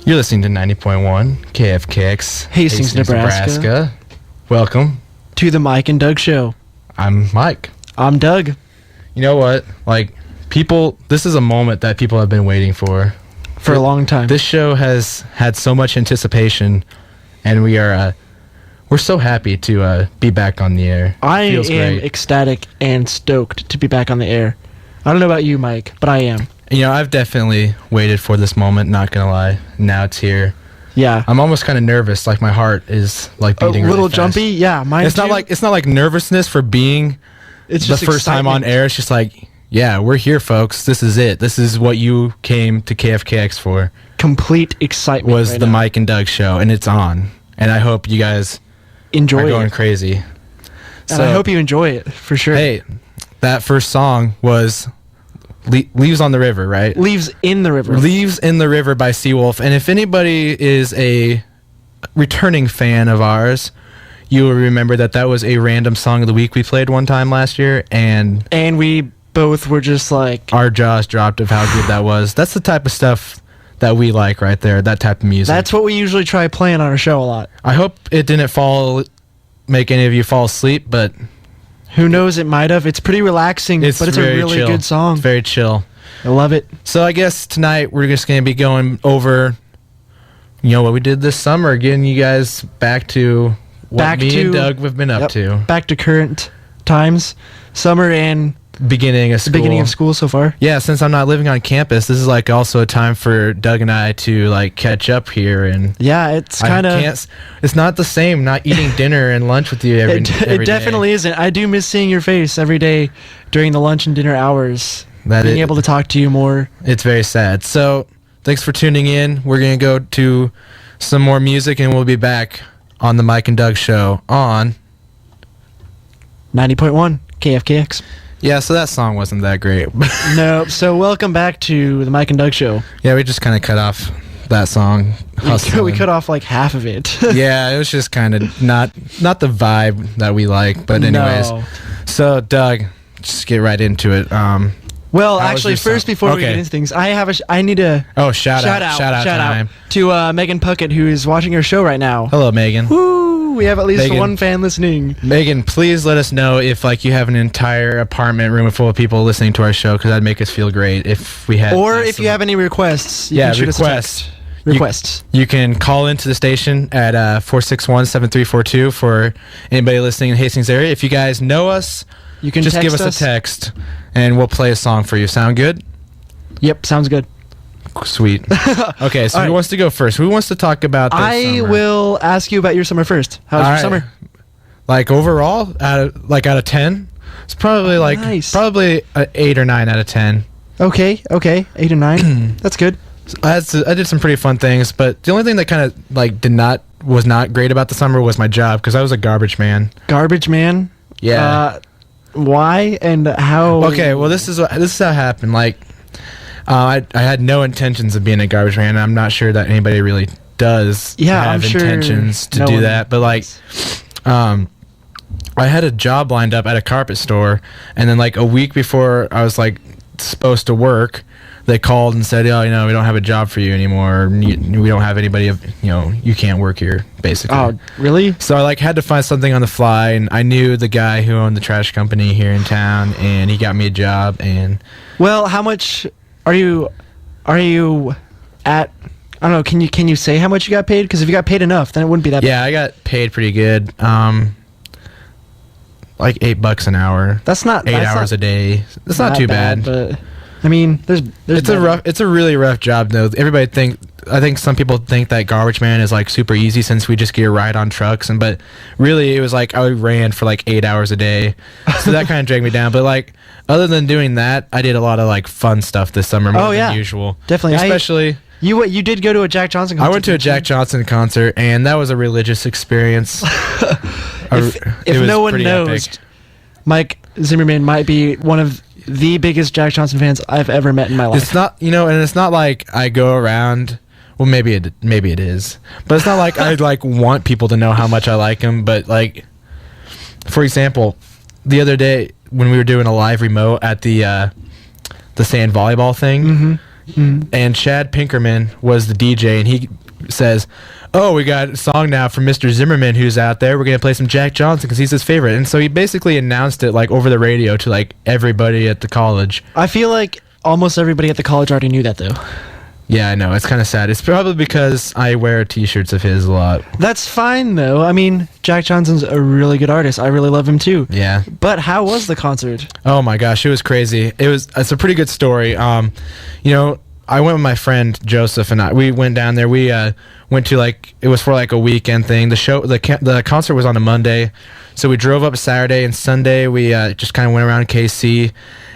You're listening to 90.1 KFKX Hastings, Nebraska. Welcome to the Mike and Doug Show. I'm Mike. I'm Doug. You know what? This is a moment that people have been waiting for a long time. This show has had so much anticipation, and we're so happy to be back on the air. I am ecstatic and stoked to be back on the air. I don't know about you, Mike, but I am. You know, I've definitely waited for this moment, not gonna lie. Now it's here. Yeah. I'm almost kind of nervous, like my heart is like beating a little really fast. Jumpy. Yeah, mine It's too. not like nervousness for being It's the just first time on air. It's just like, yeah, we're here, folks. This is it. This is what you came to KFKX for. Complete excitement. Was right the now. Mike and Doug Show, and it's on. And I hope you guys enjoy are going it. crazy. And I hope you enjoy it for sure. Hey, that first song was Leaves on the River, right? Leaves in the River. Leaves in the River by Seawolf. And if anybody is a returning fan of ours, you will remember that was a random song of the week we played one time last year, and we both were just like, our jaws dropped of how good that was. That's the type of stuff that we like right there, that type of music. That's what we usually try playing on our show a lot. I hope it didn't make any of you fall asleep, but who knows, it might have. It's pretty relaxing, but it's a really good song. It's very chill. I love it. So I guess tonight we're just going to be going over, what we did this summer, getting you guys back to what me and Doug have been up to. Back to current times, summer and beginning of school so far. Yeah, since I'm not living on campus, this is also a time for Doug and I to catch up here, and yeah, it's kind of it's not the same not eating dinner and lunch with you every it definitely day. Isn't. I do miss seeing your face every day during the lunch and dinner hours. Being able to talk to you more. It's very sad. So thanks for tuning in. We're gonna go to some more music, and we'll be back on the Mike and Doug Show on 90.1 KFKX. Yeah, so that song wasn't that great. No, so welcome back to the Mike and Doug Show. Yeah, we just kind of cut off that song. We cut off half of it. Yeah, it was just kind of not the vibe that we like. But anyways, No. So Doug, just get right into it. Well, actually, first before we get into things, I need to shout out to Megan Puckett, who is watching our show right now. Hello, Megan. Woo! We have at least one fan listening. Megan, please let us know if you have an entire apartment room full of people listening to our show, because that'd make us feel great if we had. Or if you have any requests, you can shoot us a text. Requests. You can call into the station at 461-7342 for anybody listening in the Hastings area. If you guys know us, you can just give us a text, and we'll play a song for you. Sound good? Yep, sounds good. Sweet. Okay, so who wants to go first? Who wants to talk about this I summer? will ask you about your summer first. How was your summer? Overall, out of 10, it's probably nice. probably an 8 or 9 out of 10. Okay, 8 or 9. That's good. I did some pretty fun things, but the only thing that kind of was not great about the summer was my job, because I was a garbage man. Garbage man? Yeah. Why and how? Okay, well this is how it happened. I had no intentions of being a garbage man. And I'm not sure that anybody really does have intentions to do that. But I had a job lined up at a carpet store, and then a week before I was supposed to work, they called and said, we don't have a job for you anymore. We don't have anybody. You can't work here, basically. Oh, really? So I had to find something on the fly, and I knew the guy who owned the trash company here in town, and he got me a job. And well, how much are you at? I don't know. Can you say how much you got paid? Because if you got paid enough, then it wouldn't be that bad. Yeah, I got paid pretty good. $8 an hour. That's not 8 hours a day. That's not too bad. But I mean, there's it's a really rough job though. I think some people think that garbage man is super easy, since we just get a ride on trucks, but really it was I ran for 8 hours a day, so that kind of dragged me down. But other than doing that, I did a lot of fun stuff this summer more than usual. Definitely, especially. You did go to a Jack Johnson concert. I went to a Jack Johnson concert, and that was a religious experience. If no one knows, epic. Mike Zimmerman might be one of the biggest Jack Johnson fans I've ever met in my life. It's not, and it's not I go around. Well, maybe it is, but it's not I want people to know how much I like him. But for example, the other day when we were doing a live remote at the sand volleyball thing, and Chad Pinkerman was the DJ, and he says, "Oh, we got a song now from Mr. Zimmerman who's out there. We're gonna play some Jack Johnson because he's his favorite." And so he basically announced it like over the radio to like everybody at the college. I feel like almost everybody at the college already knew that though. Yeah, I know. It's kind of sad. It's probably because I wear T-shirts of his a lot. That's fine though. I mean, Jack Johnson's a really good artist. I really love him too. Yeah. But how was the concert? Oh my gosh, it was crazy. It's a pretty good story. I went with my friend Joseph, and we went down there. We went to it was for like a weekend thing. The concert was on a Monday, so we drove up Saturday and Sunday. We just kind of went around KC,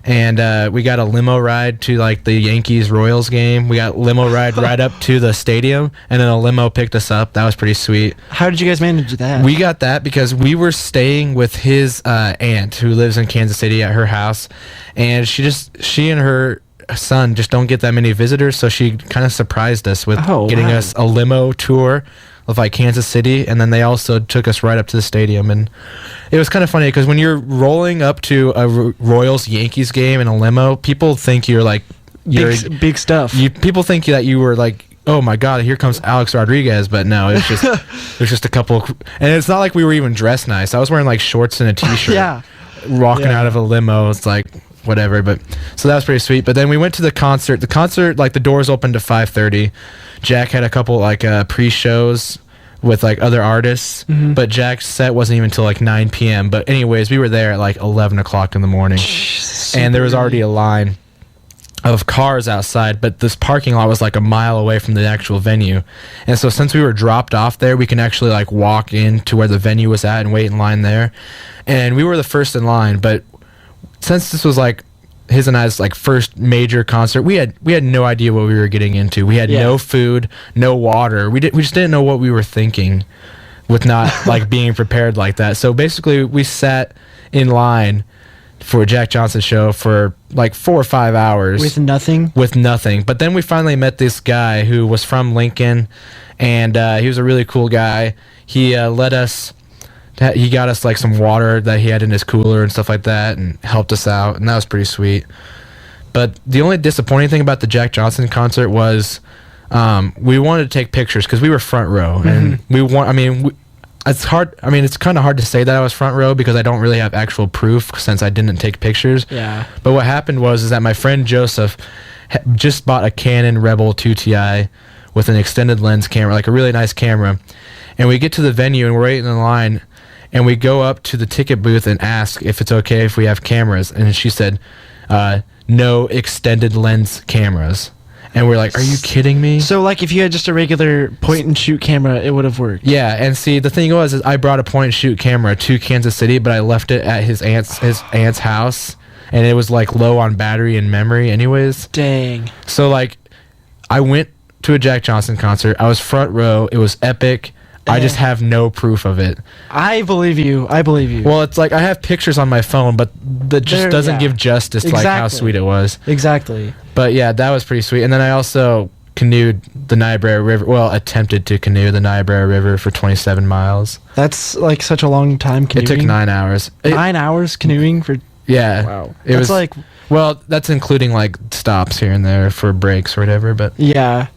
and we got a limo ride to like the Yankees Royals game. We got limo ride right up to the stadium, and then a limo picked us up. That was pretty sweet. How did you guys manage that? We got that because we were staying with his aunt who lives in Kansas City at her house, and she and her son just don't get that many visitors, so she kind of surprised us with getting us a limo tour of like Kansas City, and then they also took us right up to the stadium. And it was kind of funny because when you're rolling up to a Royals Yankees game in a limo, people think you're like big stuff. People think that you were like, oh my god, here comes Alex Rodriguez, but no, it was just a couple and it's not like we were even dressed nice. I was wearing like shorts and a t-shirt walking out of a limo. It's like whatever, but so that was pretty sweet. But then we went to the concert. Like the doors opened to 5:30. Jack had a couple like pre-shows with like other artists, but Jack's set wasn't even until like 9 p.m. But anyways, we were there at like 11 o'clock in the morning, and there was already a line of cars outside, but this parking lot was like a mile away from the actual venue. And so since we were dropped off there, we can actually like walk in to where the venue was at and wait in line there. And we were the first in line, but since this was like his and I's like first major concert, we had no idea what we were getting into. We had no food, no water. We just didn't know what we were thinking with not like being prepared like that. So basically we sat in line for a Jack Johnson show for like 4 or 5 hours with nothing. But then we finally met this guy who was from Lincoln, and he was a really cool guy. He he got us like some water that he had in his cooler and stuff like that, and helped us out, and that was pretty sweet. But the only disappointing thing about the Jack Johnson concert was we wanted to take pictures because we were front row, and it's hard. I mean, it's kind of hard to say that I was front row because I don't really have actual proof since I didn't take pictures. Yeah. But what happened was that my friend Joseph just bought a Canon Rebel 2 Ti with an extended lens camera, like a really nice camera, and we get to the venue and we're waiting in line. And we go up to the ticket booth and ask if it's okay if we have cameras. And she said, no extended lens cameras. And we're like, are you kidding me? So, like, if you had just a regular point-and-shoot camera, it would have worked. Yeah, and see, the thing was, is I brought a point-and-shoot camera to Kansas City, but I left it at his aunt's house. And it was, like, low on battery and memory anyways. Dang. So, like, I went to a Jack Johnson concert. I was front row. It was epic. I just have no proof of it. I believe you. Well, it's like I have pictures on my phone, but that just doesn't give justice to like how sweet it was. Exactly. But yeah, that was pretty sweet. And then I also canoed the Niobrara River. Well, attempted to canoe the Niobrara River for 27 miles. That's like such a long time canoeing. It took 9 hours. 9 hours canoeing for... Yeah. Wow. That's including like stops here and there for breaks or whatever, but... Yeah.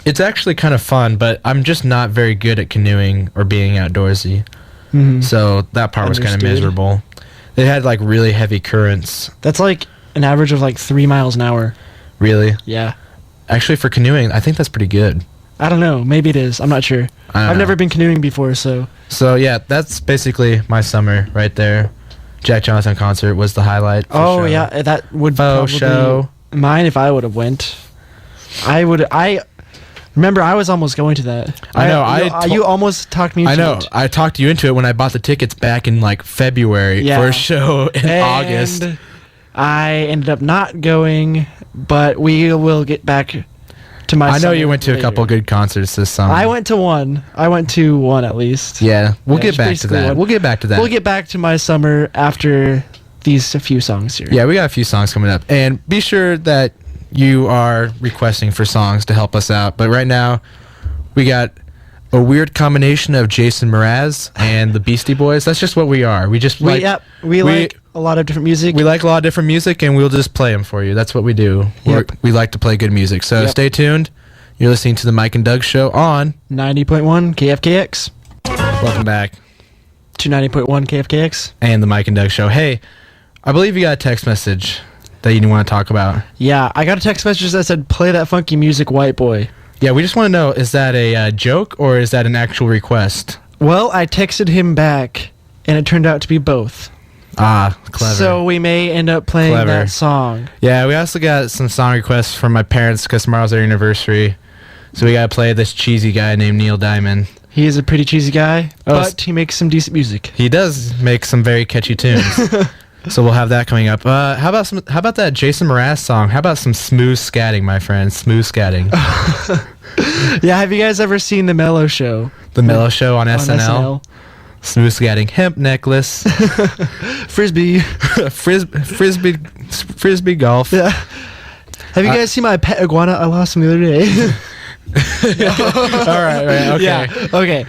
It's actually kind of fun, but I'm just not very good at canoeing or being outdoorsy. Mm-hmm. So that part was kind of miserable. They had like really heavy currents. That's like an average of like 3 miles an hour. Really? Yeah. Actually, for canoeing, I think that's pretty good. I don't know. Maybe it is. I'm not sure. I've never been canoeing before, so... So yeah, that's basically my summer right there. Jack Johnson concert was the highlight. Oh, yeah. That would probably be mine if I would have went. Remember, I was almost going to that. I know. You almost talked me into it. I know. I talked you into it when I bought the tickets back in like February for a show in August. I ended up not going, but we will get back to my... I know you went to a couple good concerts this summer. I went to one. At least. Yeah. We'll get back to that. We'll get back to that. We'll get back to my summer after these few songs here. Yeah, we got a few songs coming up. And be sure that you are requesting for songs to help us out, but right now we got a weird combination of Jason Mraz and the Beastie Boys. That's just what we are. We just we a lot of different music. We like a lot of different music, and we'll just play them for you. That's what we do. Yep. We like to play good music. So stay tuned. You're listening to the Mike and Doug Show on 90.1 KFKX. Welcome back to 90.1 KFKX. And the Mike and Doug Show. Hey, I believe you got a text message that you want to talk about. Yeah, I got a text message that said, play that funky music, white boy. Yeah, we just want to know, is that a joke or is that an actual request? Well, I texted him back, and it turned out to be both. Ah, clever. So we may end up playing that song. Yeah, we also got some song requests from my parents because tomorrow's their anniversary. So we got to play this cheesy guy named Neil Diamond. He is a pretty cheesy guy, but he makes some decent music. He does make some very catchy tunes. So we'll have that coming up. How about that Jason Mraz song? How about some smooth scatting, my friend? Smooth scatting. Yeah, have you guys ever seen The Mellow Show? The Mellow Show on SNL? Smooth scatting. Hemp necklace. Frisbee. Frisbee golf. Yeah. Have you guys seen my pet iguana? I lost him the other day. All right. Okay. Yeah. Okay.